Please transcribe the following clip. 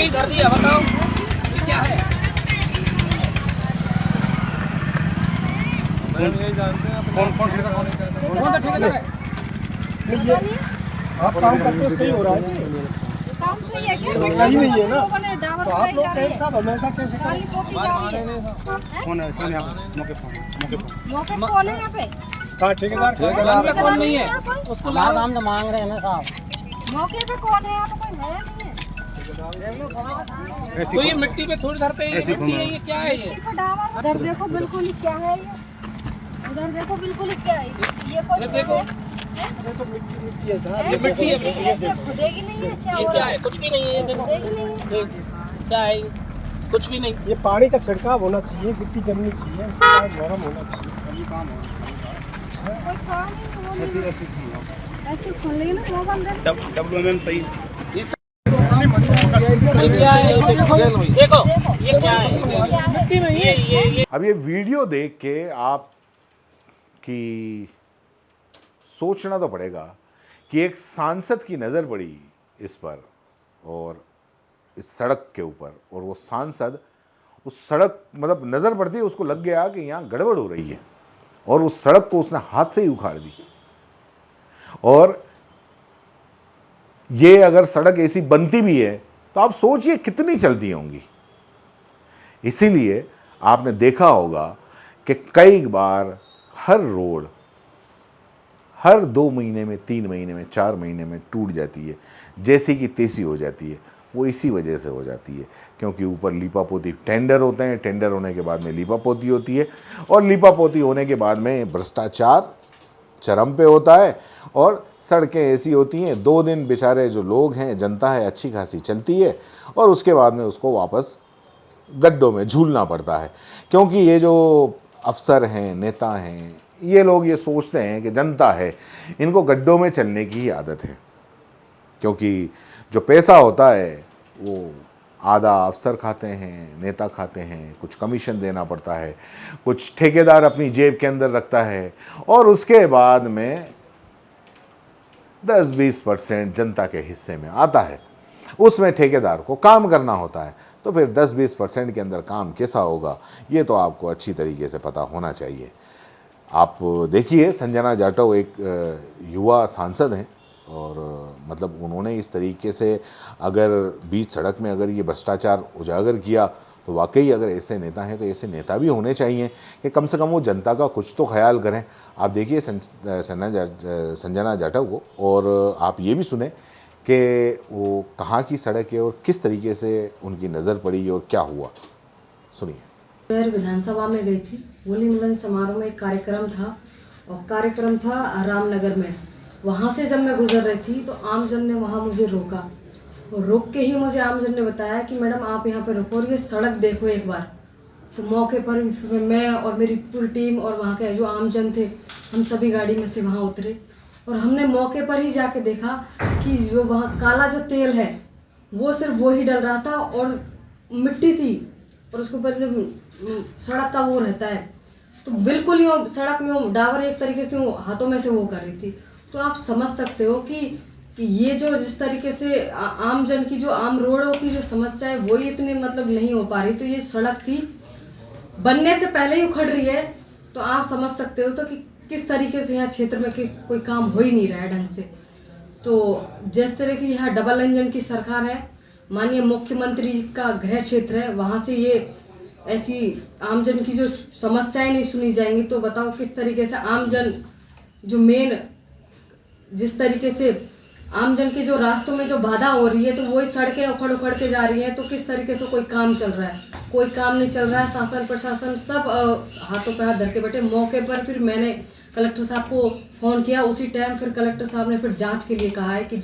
बीच धर दिया, बताओ ये क्या है? कौन सा ठेकेदार है? आप काम करते हो, सही हो रहा है। काम सही है क्या? सही नहीं है ना। लोगों ने डावर तो आप लोग बनाई जा रही एक है। साहब हमेशा कैसे काली कॉपी जा रही है। कौन है यहाँ पे? मौके मौके पे कौन है यहाँ पे? कहाँ ठेकेदार? ठेकेदार नहीं है यहाँ पर? उसको लाभ हम तो मांग रहे हैं ना साहब। मौके पे कौन है यहाँ पे? कोई है नहीं है। तो ये मिट्टी पे थोड़ी धरते हैं, ये मिट्टी है, ये क्या है ये? मिट्टी पे डावर, उधर देखो बिल्कुल ही क्या है ये? उधर देखो बिल्कुल ही क्या है ये? कोई इधर देखो, ये तो मिट्टी है साहब। ये मिट्टी है, ये खुदेगी नहीं है क्या? ये क्या है? कुछ भी नहीं है, ये देखो खुदेगी नहीं है। ये क्या है? ये कुछ भी नहीं। ये पानी का छिड़काव होना चाहिए, मिट्टी जमनी चाहिए, उसके बाद नरम होना चाहिए, तभी काम होना कोई काम ही नहीं है। ऐसे खोल लेंगे ना वो बंद है। WMM सही। ये क्या है? ये देखो, देखो ये क्या है? क्या है? ये अब ये वीडियो देख के आप की सोचना तो पड़ेगा कि एक सांसद की नज़र पड़ी इस पर और इस सड़क के ऊपर, और वो सांसद उस सड़क मतलब नज़र पड़ती है, उसको लग गया कि यहाँ गड़बड़ हो रही है और उस सड़क को उसने हाथ से ही उखाड़ दी। और ये अगर सड़क ऐसी बनती भी है तो आप सोचिए कितनी चलती होंगी। इसीलिए आपने देखा होगा कि कई बार हर रोड हर 2 महीने में, 3 महीने में, 4 महीने में टूट जाती है, जैसी कि तैसी हो जाती है। वो इसी वजह से हो जाती है क्योंकि ऊपर लीपापोती टेंडर होते हैं, टेंडर होने के बाद में लीपापोती होती है और लीपापोती होने के बाद में भ्रष्टाचार चरम पे होता है और सड़कें ऐसी होती हैं, 2 दिन बेचारे जो लोग हैं, जनता है, अच्छी खासी चलती है और उसके बाद में उसको वापस गड्ढों में झूलना पड़ता है। क्योंकि ये जो अफसर हैं, नेता हैं, ये लोग ये सोचते हैं कि जनता है, इनको गड्ढों में चलने की ही आदत है। क्योंकि जो पैसा होता है वो आधा अफसर खाते हैं, नेता खाते हैं, कुछ कमीशन देना पड़ता है, कुछ ठेकेदार अपनी जेब के अंदर रखता है और उसके बाद में 10-20% जनता के हिस्से में आता है। उसमें ठेकेदार को काम करना होता है, तो फिर 10-20% के अंदर काम कैसा होगा ये तो आपको अच्छी तरीके से पता होना चाहिए। आप देखिए, संजना जाटव एक युवा सांसद हैं और मतलब उन्होंने इस तरीके से अगर बीच सड़क में अगर ये भ्रष्टाचार उजागर किया तो वाकई अगर ऐसे नेता हैं तो ऐसे नेता भी होने चाहिए कि कम से कम वो जनता का कुछ तो ख्याल करें। आप देखिए संजना जाटव को और आप ये भी सुने कि वो कहाँ की सड़क है और किस तरीके से उनकी नज़र पड़ी और क्या हुआ, सुनिए। विधानसभा में गई थी, होली मिलन समारोह में एक कार्यक्रम था और कार्यक्रम था रामनगर में। वहाँ से जब मैं गुजर रही थी तो आमजन ने वहाँ मुझे रोका और रोक के ही मुझे आमजन ने बताया कि मैडम आप यहाँ पर रुको और ये सड़क देखो एक बार। तो मौके पर मैं और मेरी पूरी टीम और वहाँ के जो आमजन थे, हम सभी गाड़ी में से वहाँ उतरे और हमने मौके पर ही जाके देखा कि जो वहाँ काला जो तेल है वो सिर्फ वो ही डल रहा था और मिट्टी थी और उसके ऊपर जब सड़क का वो रहता है तो बिल्कुल यूँ सड़क यूँ डावर एक तरीके से हाथों में से वो कर रही थी। तो आप समझ सकते हो कि ये जो जिस तरीके से आम जन की जो आम रोडों की जो समस्या है वो ही इतनी मतलब नहीं हो पा रही, तो ये सड़क थी बनने से पहले ही उखड़ रही है। तो आप समझ सकते हो तो कि किस तरीके से यहाँ क्षेत्र में कोई काम हो ही नहीं रहा है ढंग से। तो जिस तरह की यहाँ डबल इंजन की सरकार है, माननीय मुख्यमंत्री का गृह क्षेत्र है, वहाँ से ये ऐसी आमजन की जो समस्याएं नहीं सुनी जाएंगी तो बताओ किस तरीके से आमजन जो मेन जिस तरीके से आमजन के जो रास्तों में जो बाधा हो रही है तो वही सड़कें उखड़ उखड़ के जा रही हैं, तो किस तरीके से कोई काम चल रहा है? कोई काम नहीं चल रहा है। शासन प्रशासन सब हाथों पे हाथ धर के बैठे। मौके पर फिर मैंने कलेक्टर साहब को फोन किया, उसी टाइम फिर कलेक्टर साहब ने फिर जांच के लिए कहा है कि